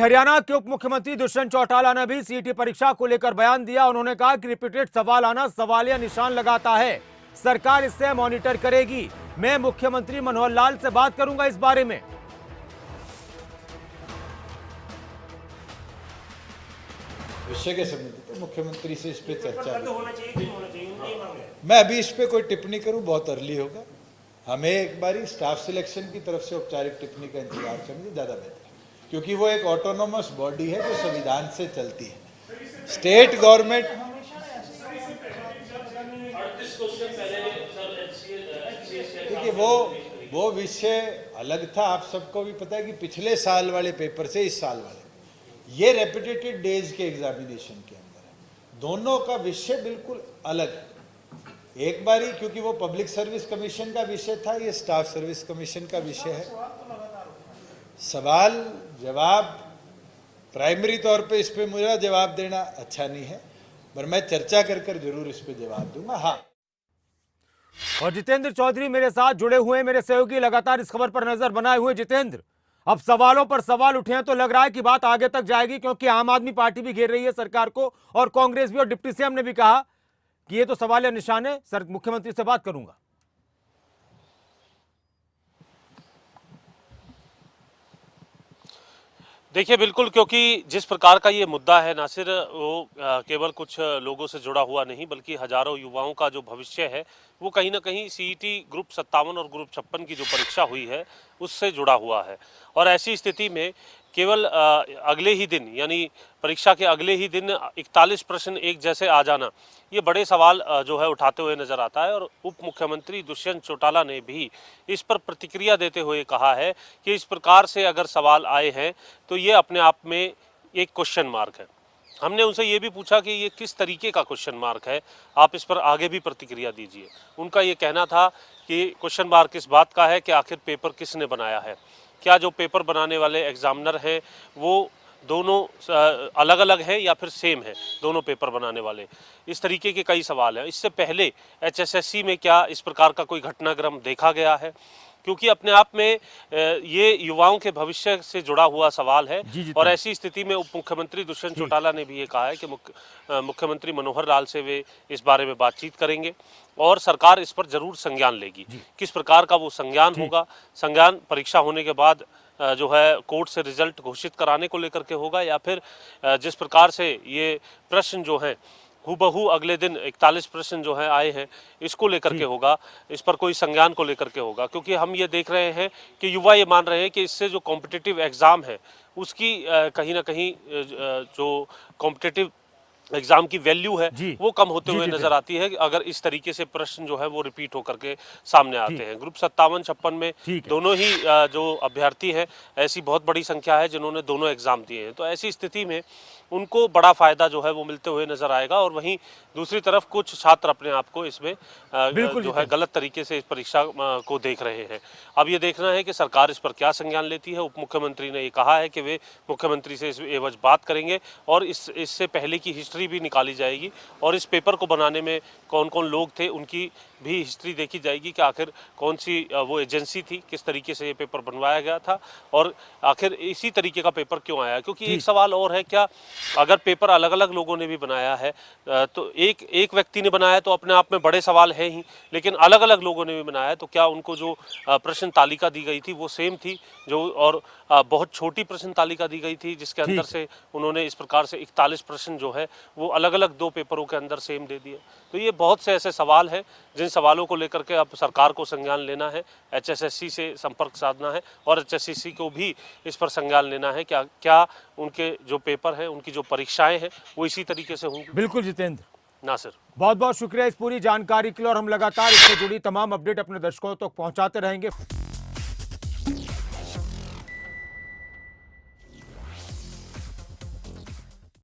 हरियाणा के उप मुख्यमंत्री दुष्यंत चौटाला ने भी सीईटी परीक्षा को लेकर बयान दिया। उन्होंने कहा कि रिपीटेड सवाल आना सवालिया निशान लगाता है, सरकार इससे मॉनिटर करेगी। मैं मुख्यमंत्री मनोहर लाल से बात करूंगा इस बारे में। विषय के संबंधित मुख्यमंत्री से इस पे चर्चा मैं अभी इस पे कोई टिप्पणी करूं बहुत अर्ली होगा। हमें एक बारी स्टाफ सिलेक्शन की तरफ से औपचारिक टिप्पणी का इंतजार करेंगे, ज्यादा बेहतर है, क्योंकि वो एक ऑटोनोमस बॉडी है जो संविधान से चलती है। स्टेट गवर्नमेंट देखिए वो विषय अलग था। आप सबको भी पता है कि पिछले साल वाले पेपर से इस साल वाले ये रेपिटेटेड डेज के एग्जामिनेशन के अंदर है, दोनों का विषय बिल्कुल अलग है। एक बारी क्योंकि वो पब्लिक सर्विस कमीशन का विषय था, ये स्टाफ सर्विस कमीशन का विषय है। सवाल जवाब प्राइमरी तौर पे इस पे मुझे जवाब देना अच्छा नहीं है, पर मैं चर्चा कर जरूर इस पे जवाब दूंगा। हाँ, और जितेंद्र चौधरी मेरे साथ जुड़े हुए हैं, मेरे सहयोगी लगातार इस खबर पर नजर बनाए हुए। जितेंद्र, अब सवालों पर सवाल उठे हैं तो लग रहा है कि बात आगे तक जाएगी, क्योंकि आम आदमी पार्टी भी घेर रही है सरकार को और कांग्रेस भी, और डिप्टी सीएम ने भी कहा कि ये तो सवाल या निशान है, सर मुख्यमंत्री से बात करूंगा। देखिए बिल्कुल, क्योंकि जिस प्रकार का ये मुद्दा है नासिर, वो केवल कुछ लोगों से जुड़ा हुआ नहीं बल्कि हजारों युवाओं का जो भविष्य है वो कहीं ना कहीं सीईटी ग्रुप 57 और ग्रुप 56 की जो परीक्षा हुई है उससे जुड़ा हुआ है। और ऐसी स्थिति में केवल अगले ही दिन यानी परीक्षा के अगले ही दिन 41 प्रश्न एक जैसे आ जाना, ये बड़े सवाल जो है उठाते हुए नजर आता है। और उप मुख्यमंत्री दुष्यंत चौटाला ने भी इस पर प्रतिक्रिया देते हुए कहा है कि इस प्रकार से अगर सवाल आए हैं तो ये अपने आप में एक क्वेश्चन मार्क है। हमने उनसे ये भी पूछा कि ये किस तरीके का क्वेश्चन मार्क है, आप इस पर आगे भी प्रतिक्रिया दीजिए। उनका ये कहना था कि क्वेश्चन मार्क इस बात का है कि आखिर पेपर किसने बनाया है, क्या जो पेपर बनाने वाले एग्जामिनर हैं वो दोनों अलग अलग हैं या फिर सेम है दोनों पेपर बनाने वाले। इस तरीके के कई सवाल हैं। इससे पहले एचएसएससी में क्या इस प्रकार का कोई घटनाक्रम देखा गया है, क्योंकि अपने आप में ये युवाओं के भविष्य से जुड़ा हुआ सवाल है। और ऐसी स्थिति में उप मुख्यमंत्री दुष्यंत चौटाला ने भी ये कहा है कि मुख्यमंत्री मनोहर लाल से वे इस बारे में बातचीत करेंगे और सरकार इस पर जरूर संज्ञान लेगी। किस प्रकार का वो संज्ञान होगा, संज्ञान परीक्षा होने के बाद जो है कोर्ट से रिजल्ट घोषित कराने को लेकर के होगा, या फिर जिस प्रकार से ये प्रश्न जो है हूबहू अगले दिन 41 प्रश्न जो है आए हैं इसको लेकर के होगा, इस पर कोई संज्ञान को लेकर के होगा। क्योंकि हम ये देख रहे हैं कि युवा ये मान रहे हैं कि इससे जो कॉम्पिटिटिव एग्ज़ाम है उसकी कहीं ना कहीं जो कॉम्पिटिटिव एग्जाम की वैल्यू है वो कम होते हुए नजर आती है अगर इस तरीके से प्रश्न जो है वो रिपीट होकर के सामने आते हैं। ग्रुप 57-56 में दोनों ही जो अभ्यर्थी हैं, ऐसी बहुत बड़ी संख्या है जिन्होंने दोनों एग्जाम दिए हैं, तो ऐसी स्थिति में उनको बड़ा फायदा जो है वो मिलते हुए नजर आएगा। और वहीं दूसरी तरफ कुछ छात्र अपने आप को इसमें जो है गलत तरीके से इस परीक्षा को देख रहे हैं। अब ये देखना है कि सरकार इस पर क्या संज्ञान लेती है। उप मुख्यमंत्री ने ये कहा है कि वे मुख्यमंत्री से इस एवज बात करेंगे और इससे पहले की हिस्ट्री भी निकाली जाएगी और इस पेपर को बनाने में कौन कौन लोग थे उनकी भी हिस्ट्री देखी जाएगी कि आखिर कौन सी वो एजेंसी थी, किस तरीके से ये पेपर बनवाया गया था और आखिर इसी तरीके का पेपर क्यों आया। क्योंकि एक सवाल और है, क्या अगर पेपर अलग अलग लोगों ने भी बनाया है तो एक व्यक्ति ने बनाया तो अपने आप में बड़े सवाल है ही, लेकिन अलग अलग लोगों ने भी बनाया तो क्या उनको जो प्रश्न तालिका दी गई थी वो सेम थी, जो और बहुत छोटी प्रश्न तालिका दी गई थी जिसके अंदर से उन्होंने इस प्रकार से 41 प्रश्न जो है वो अलग अलग दो पेपरों के अंदर सेम दे दिए। तो ये बहुत से ऐसे सवाल हैं जिन सवालों को लेकर के अब सरकार को संज्ञान लेना है, एचएसएससी से संपर्क साधना है और एचएसएससी को भी इस पर संज्ञान लेना है क्या उनके जो पेपर हैं, उनकी जो परीक्षाएं हैं वो इसी तरीके से होंगी। बिल्कुल जितेंद्र, नासिर बहुत बहुत शुक्रिया इस पूरी जानकारी के लिए और हम लगातार इससे जुड़ी तमाम अपडेट अपने दर्शकों तक पहुंचाते रहेंगे।